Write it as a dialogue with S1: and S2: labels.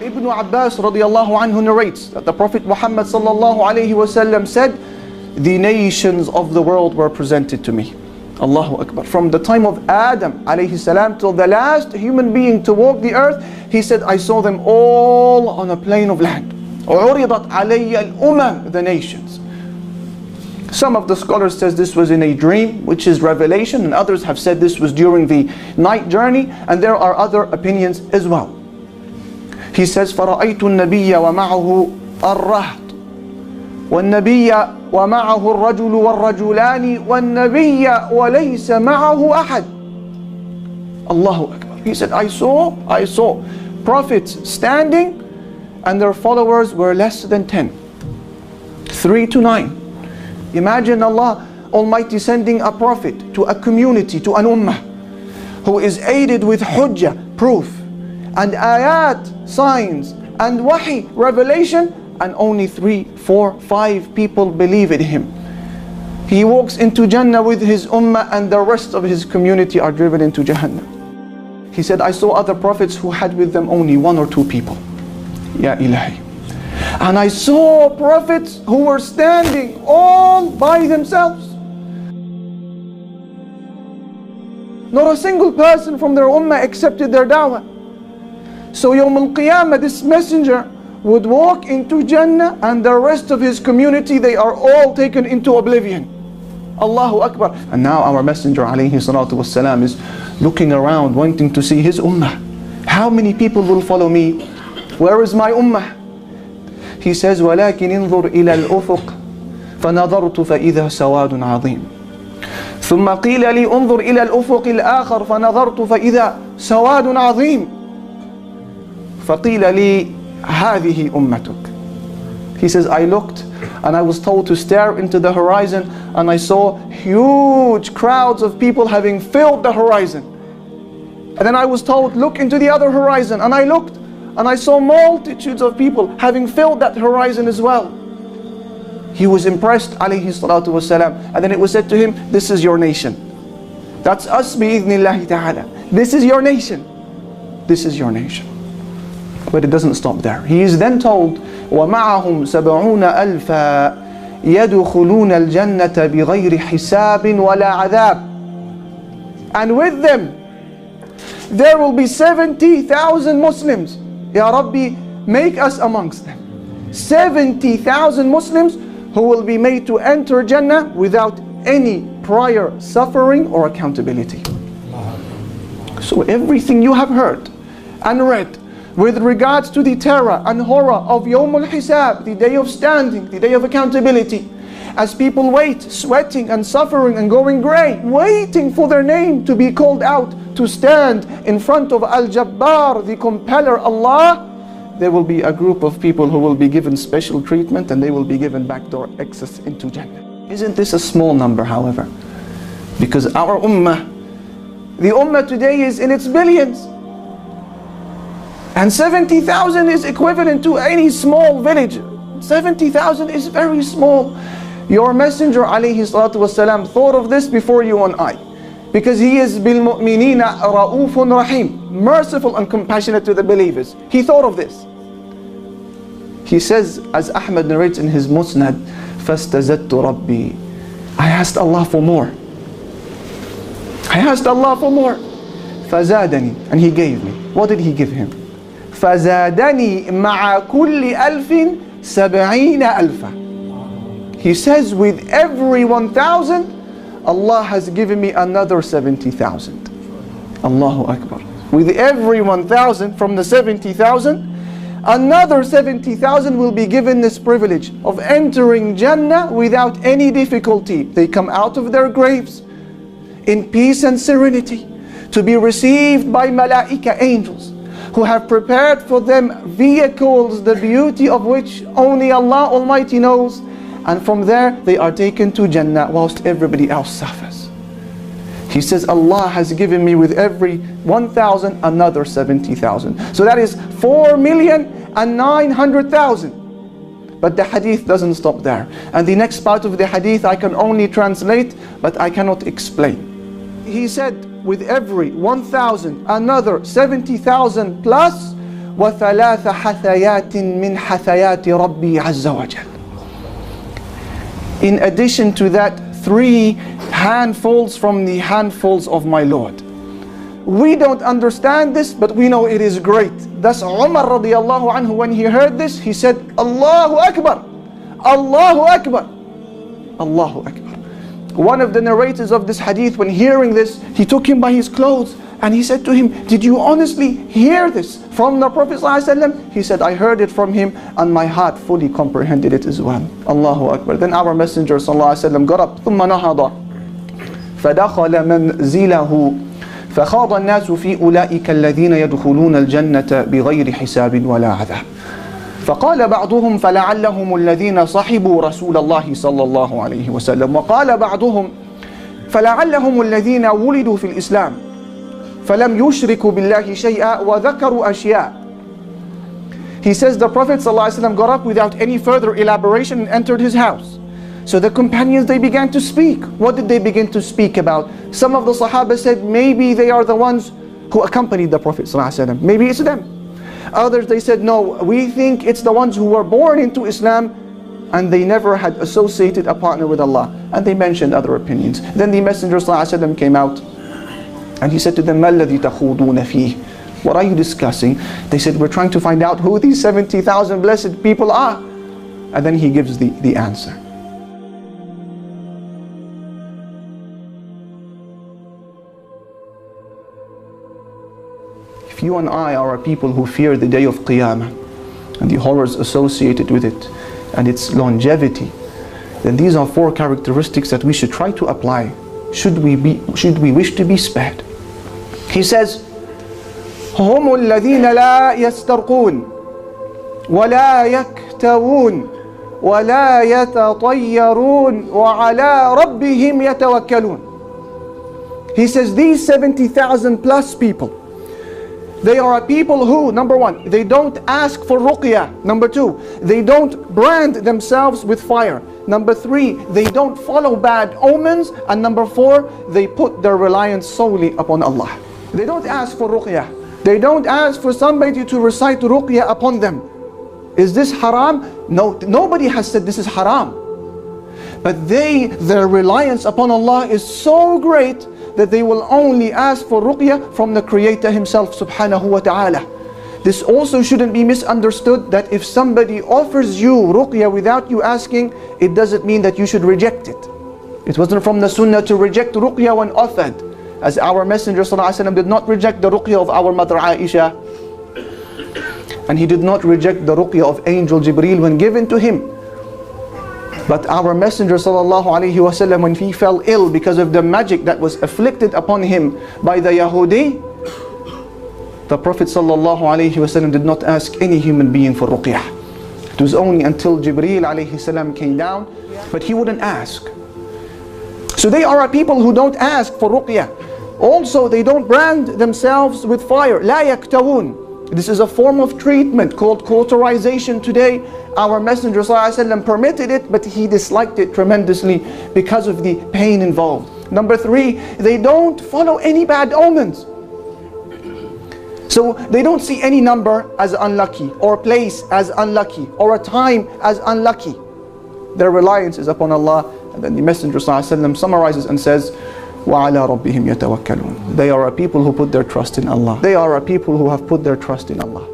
S1: Ibn Abbas radiallahu anhu narrates that the Prophet Muhammad sallallahu alayhi wasallam said, the nations of the world were presented to me. Allahu Akbar. From the time of Adam alayhi salam till the last human being to walk the earth, he said, I saw them all on a plain of land. عُرِضَتْ عَلَيَّ الْأُمَمْ, the nations. Some of the scholars says this was in a dream, which is revelation, and others have said this was during the night journey, and there are other opinions as well. He says, فَرَأَيْتُ النَّبِيَّ وَمَعَهُ الرَّهْطُ وَالنَّبِيَّ وَمَعَهُ الرَّجُلُ وَالرَّجُلَانِ وَالنَّبِيَّ وَلَيْسَ مَعَهُ أَحَدٌ. Allahu Akbar. He said, I saw prophets standing, and their followers were less than 10. 3 to 9. Imagine Allah Almighty sending a prophet to a community, to an ummah, who is aided with hujjah, proof, and ayat, signs, and wahi, revelation, and only 3, 4, 5 people believe in him. He walks into Jannah with his ummah, and the rest of his community are driven into Jahannam. He said, I saw other prophets who had with them only 1 or 2 people. Ya Ilahi. And I saw prophets who were standing all by themselves. Not a single person from their ummah accepted their da'wah. So Yawm al-Qiyamah, this messenger would walk into Jannah, and the rest of his community, they are all taken into oblivion. Allahu Akbar. And now our messenger alayhi salatu wassalam is looking around, wanting to see his ummah. How many people will follow me? Where is my ummah? He says, وَلَكِنْ انظُرْ إِلَى الْأُفُقِ فَنَظَرْتُ فَإِذَا سَوَادٌ عَظِيمٌ ثُمَّ قِيلَ لِي انظُرْ إِلَى الْأُفُقِ الْآخَرِ فَنَظَرْتُ فَإِذَا سَوَادٌ عَظِيمٌ فَقِيلَ لِي هَذِهِ أُمَّتُكَ. He says, I looked and I was told to stare into the horizon, and I saw huge crowds of people having filled the horizon. And then I was told, look into the other horizon, and I looked and I saw multitudes of people having filled that horizon as well. He was impressed alayhi salatu wasalam, and then it was said to him, this is your nation. That's us bi'idhnillahi ta'ala. This is your nation. This is your nation. But it doesn't stop there. He is then told, وَمَعَهُمْ سَبْعُونَ أَلْفًا يَدُخُلُونَ الْجَنَّةَ بِغَيْرِ حِسَابٍ وَلَا عَذَابٍ. And with them there will be 70,000 Muslims. Ya Rabbi, make us amongst them. 70,000 Muslims who will be made to enter Jannah without any prior suffering or accountability. So everything you have heard and read with regards to the terror and horror of Yawm al-Hisab, the day of standing, the day of accountability, as people wait, sweating and suffering and going grey, waiting for their name to be called out to stand in front of Al-Jabbar, the compeller Allah, there will be a group of people who will be given special treatment, and they will be given backdoor access into Jannah. Isn't this a small number, however? Because our ummah, the ummah today is in its billions. And 70,000 is equivalent to any small village. 70,000 is very small. Your messenger alayhi salatu wasalam thought of this before you and I. Because he is bil mu'minina ra'ufun rahim, merciful and compassionate to the believers. He thought of this. He says, as Ahmad narrates in his Musnad, فَاسْتَزَدْتُ رَبِّي. I asked Allah for more. I asked Allah for more. فَزَادَنِي. And He gave me. What did He give him? فَزَادَنِي مَعَ كُلِّ أَلْفٍ سَبْعِينَ أَلْفًا. He says, with every 1,000, Allah has given me another 70,000. Allahu Akbar. With every 1,000 from the 70,000, another 70,000 will be given this privilege of entering Jannah without any difficulty. They come out of their graves in peace and serenity to be received by malaika, angels, who have prepared for them vehicles, the beauty of which only Allah Almighty knows. And from there they are taken to Jannah whilst everybody else suffers. He says, Allah has given me with every 1,000 another 70,000. So that is 4,900,000. But the hadith doesn't stop there. And the next part of the hadith I can only translate, but I cannot explain. He said, with every 1,000 another 70,000 plus وثلاث حثيات من حثيات ربي عز وجل. In addition to that, 3 handfuls from the handfuls of my Lord. We don't understand this, but we know it is great. Thus Umar radiallahu anhu, when he heard this, he said, Allahu Akbar, Allahu Akbar, Allahu Akbar. One of the narrators of this hadith, when hearing this, he took him by his clothes and he said to him, did you honestly hear this from the Prophet ﷺ? He said, I heard it from him and my heart fully comprehended it as well. Allahu Akbar. Then our Messenger ﷺ got up, ثم نهض فدخل منزله فخاض الناس في أولئك الذين يدخلون الجنة بغير حساب ولا عذاب. فقال بعضهم فلعلهم الذين صحبوا رسول الله صلى الله عليه وسلم. وقال بعضهم فلعلهم الذين ولدوا في الإسلام فلم يشركوا بالله شيئا وذكروا أشياء. He says the Prophet ﷺ got up without any further elaboration and entered his house. So the companions, they began to speak. What did they begin to speak about? Some of the Sahaba said maybe they are the ones who accompanied the Prophet ﷺ. Maybe it's them. Others, they said no, we think it's the ones who were born into Islam and they never had associated a partner with Allah. And they mentioned other opinions. Then the Messenger ﷺ came out and he said to them, مَا الَّذِي تَخُوضُونَ فِيهِ? What are you discussing? They said, we're trying to find out who these 70,000 blessed people are. And then he gives the answer. If you and I are a people who fear the day of Qiyamah and the horrors associated with it and its longevity, then these are 4 characteristics that we should try to apply should we wish to be spared. He says, هم الذين لا يسترقون ولا يكتوون ولا يتطيرون وعلى ربهم يتوكلون. He says these 70,000 plus people, they are people who, number 1, they don't ask for ruqyah. Number 2, they don't brand themselves with fire. Number 3, they don't follow bad omens. And number 4, they put their reliance solely upon Allah. They don't ask for ruqyah. They don't ask for somebody to recite ruqyah upon them. Is this haram? No, nobody has said this is haram. But their reliance upon Allah is so great that they will only ask for ruqyah from the Creator Himself subhanahu wa ta'ala. This also shouldn't be misunderstood, that if somebody offers you ruqyah without you asking, it doesn't mean that you should reject it. It wasn't from the sunnah to reject ruqyah when offered, as our Messenger ﷺ did not reject the ruqyah of our mother Aisha, and he did not reject the ruqyah of angel Jibreel when given to him. But our Messenger ﷺ, when he fell ill because of the magic that was afflicted upon him by the Yahudi, the Prophet ﷺ did not ask any human being for ruqyah. It was only until Jibreel ﷺ came down, but he wouldn't ask. So they are a people who don't ask for ruqyah. Also, they don't brand themselves with fire. لا يكتوون. This is a form of treatment called cauterization today. Our Messenger ﷺ permitted it, but he disliked it tremendously because of the pain involved. Number 3, they don't follow any bad omens. So they don't see any number as unlucky, or place as unlucky, or a time as unlucky. Their reliance is upon Allah. And then the Messenger ﷺ summarizes and says, وَعَلَىٰ رَبِّهِمْ يَتَوَكَّلُونَ. They are a people who put their trust in Allah. They are a people who have put their trust in Allah.